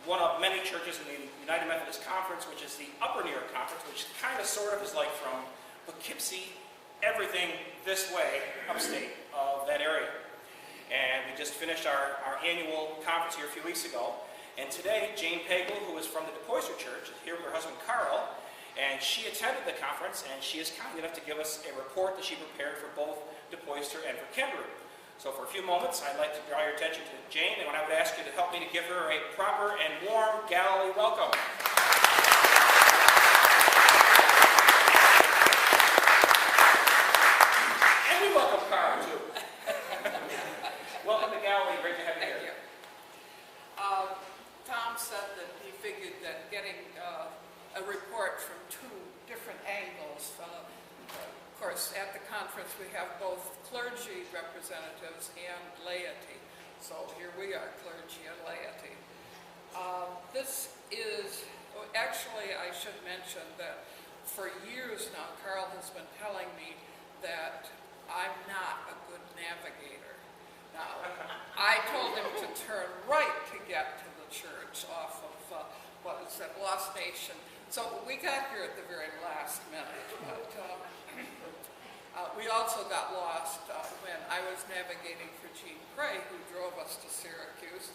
one of many churches in the United Methodist Conference, which is the Upper New York Conference, which kind of sort of is like from Poughkeepsie, everything this way, upstate of that area. And we just finished our annual conference here a few weeks ago. And today, Jane Pagel, who is from the DePoyster Church, is here with her husband Carl, and she attended the conference, and she is kind enough to give us a report that she prepared for both DePoyster and for Kenbrook. So for a few moments, I'd like to draw your attention to Jane, and I would ask you to help me to give her a proper and warm Galilee welcome. And we welcome Carl, too. Welcome to Galilee. Great to have you here. Thank you. Tom said that he figured that getting a report from two different angles. Of course, at the conference we have both clergy representatives and laity. So here we are, clergy and laity. This is, actually I should mention that for years now, Carl has been telling me that I'm not a good navigator. Now, I told him to turn right to get to the church off of, what is that, Lost Nation. So we got here at the very last minute. But, we also got lost when I was navigating for Gene Cray, who drove us to Syracuse.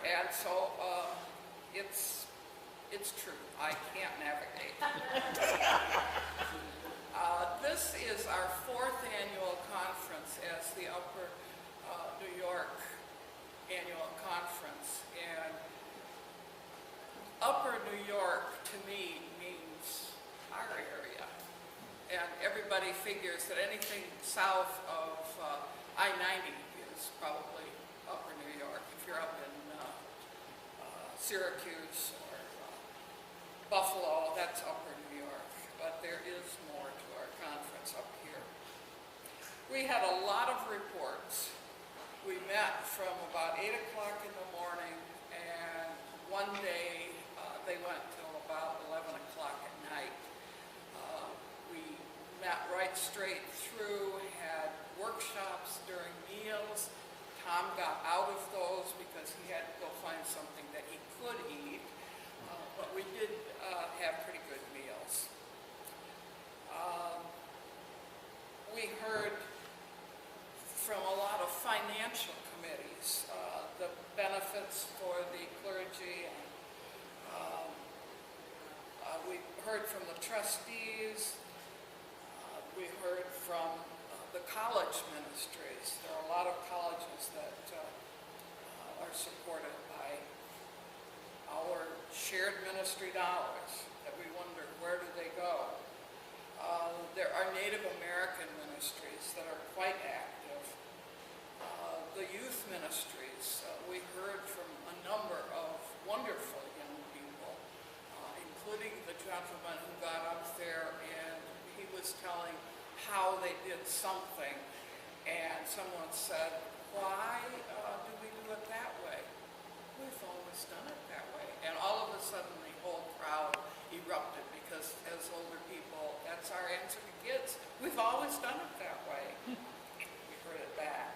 And so it's true, I can't navigate. This is our fourth annual conference as the Upper New York annual conference. And Upper New York to me means our area. And everybody figures that anything south of I-90 is probably Upper New York. If you're up in Syracuse or Buffalo, that's Upper New York. But there is more to We had a lot of reports. We met from about 8 o'clock in the morning, and one day they went till about 11 o'clock at night. We met right straight through, had workshops during meals. Tom got out of those because he had to go find something that he could eat, but we did have pretty good meals. We heard from a lot of financial committees, the benefits for the clergy, and we heard from the trustees, we heard from the college ministries. There are a lot of colleges that are supported by our shared ministry dollars that we wonder, where do they go? There are Native American ministries that are quite active. The youth ministries, we heard from a number of wonderful young people, including the gentleman who got up there and he was telling how they did something, and someone said, why do we do it that way? We've always done it that way. And all of a sudden the whole crowd erupted, because as older people, that's our answer to kids. We've always done it that way. We heard it back.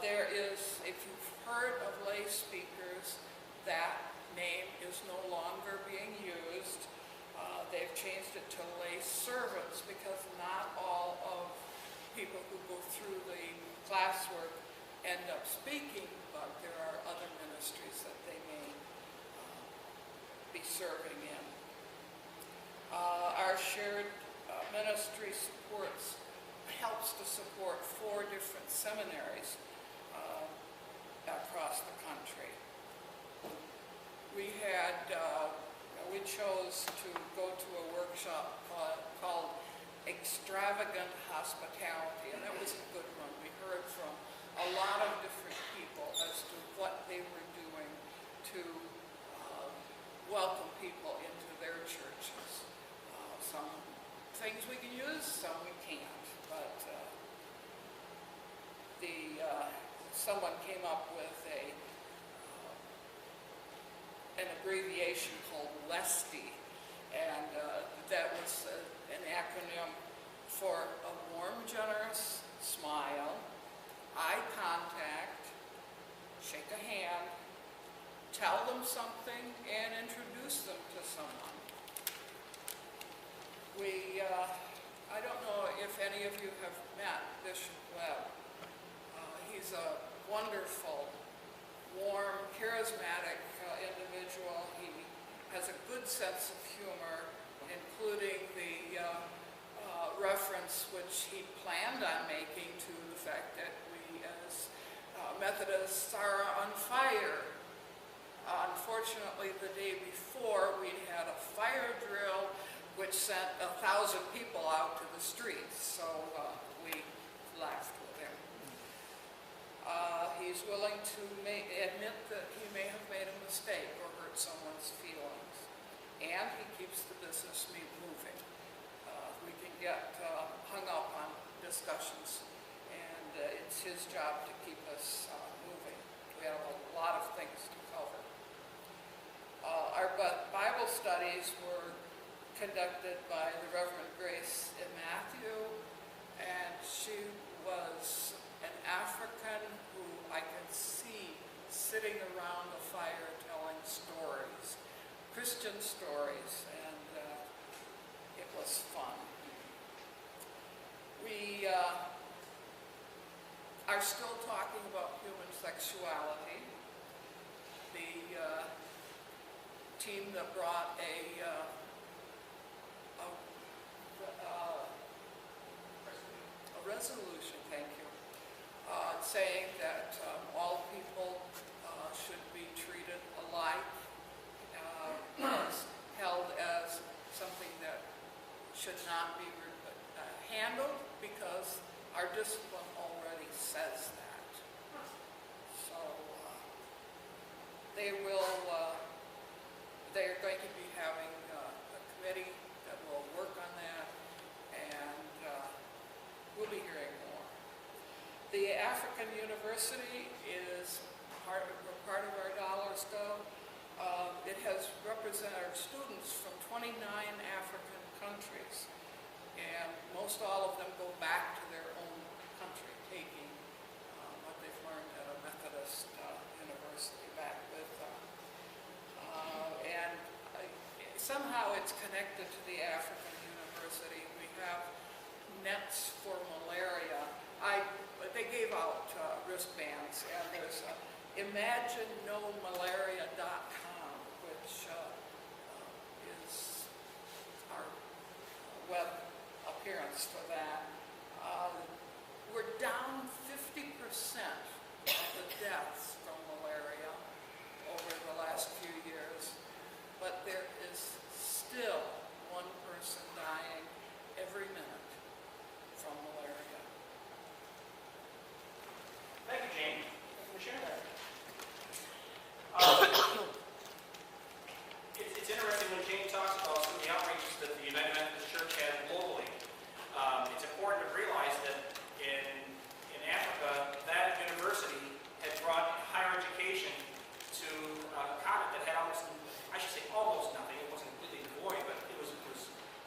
There is, if you've heard of lay speakers, that name is no longer being used. They've changed it to lay servants, because not all of people who go through the classwork end up speaking, but there are other ministries that they may be serving in. Our shared ministry helps to support 4 different seminaries across the country. We chose to go to a workshop called Extravagant Hospitality, and that was a good one. We heard from a lot of different people as to what they were doing to welcome people into their churches. Some things we can use, some we can't, but someone came up with an abbreviation called LESTI, and that was an acronym for a warm, generous smile, eye contact, shake a hand, tell them something, and introduce them to someone. I don't know if any of you have met Bishop Webb. He's a wonderful, warm, charismatic individual. He has a good sense of humor, including the reference which he planned on making to the fact that we as Methodists are on fire. Unfortunately, the day before, we had a fire drill which sent 1,000 people out to the streets, so we laughed with him. He's willing to admit that he may have made a mistake or hurt someone's feelings, and he keeps the business moving. We can get hung up on discussions, and it's his job to keep us moving. We have a lot of things to cover. Our Bible studies were conducted by the Reverend Grace Matthew, and she was an African who I could see sitting around the fire telling stories, Christian stories, and it was fun. We are still talking about human sexuality. The team that brought a resolution, thank you, saying that all people should be treated alike, was held as something that should not be handled, because our discipline already says that. So they're going to be having a committee that will work on that, and African University is part of our dollars go. It has represented students from 29 African countries, and most all of them go back to their own country, taking what they've learned at a Methodist university back with them. And somehow it's connected to the African University. We have nets for malaria. They gave out wristbands, and there's ImagineNoMalaria.com, which is our web appearance for that. We're down 50% of the deaths from malaria over the last few years, but there is still one person dying every minute from malaria. Thank you, Jane. Thank you for sharing that. It's interesting when Jane talks about some of the outreaches that the United Methodist Church has globally. It's important to realize that in Africa, that university had brought higher education to a continent that had almost nothing. It wasn't completely devoid, but it was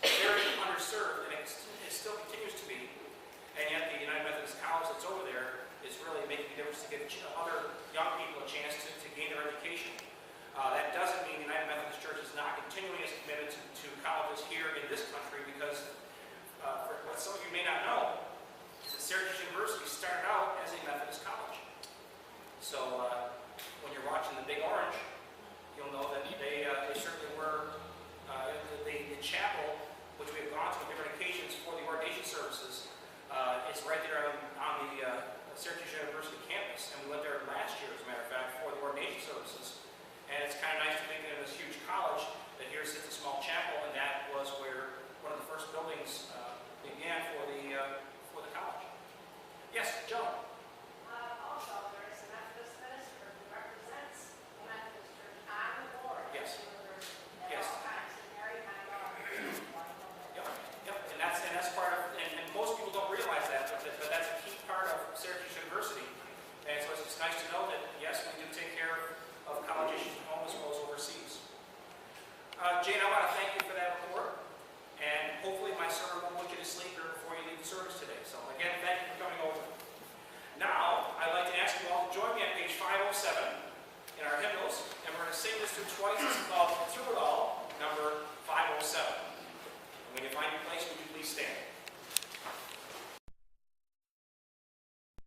very underserved, and it still continues to be. And yet the United Methodist College that's over there is really making a difference to give other young people a chance to gain their education. That doesn't mean the United Methodist Church is not continuing as committed to colleges here in this country, because for what some of you may not know, is that Syracuse University started out as a Methodist college. So when you're watching the Big Orange, you'll know that they certainly were, the chapel, which we have gone to on different occasions for the ordination services, is right there on the Syracuse University campus, and we went there last year, as a matter of fact, for the ordination services. And it's kind of nice to think of this huge college that here sits a small chapel, and that was where one of the first buildings began for the college. Yes, Joe. Also, there is a Methodist minister who represents the Methodist Church on the board. Yes. At Yes. all times, and Mary, my daughter. Yep. And that's part of, and most people don't realize that, but that's a key part of Syracuse University. And so it's nice to know that, yes, we do take care of college issues at home as well as overseas. Jane, I want to thank you for that report, and hopefully my sermon won't put you to sleep here before you leave the service today. So again, thank you for coming over. Now, I'd like to ask you all to join me on page 507 in our hymnals, and we're going to sing this through twice. It's called Through It All, number 507. And when you find your place, would you please stand?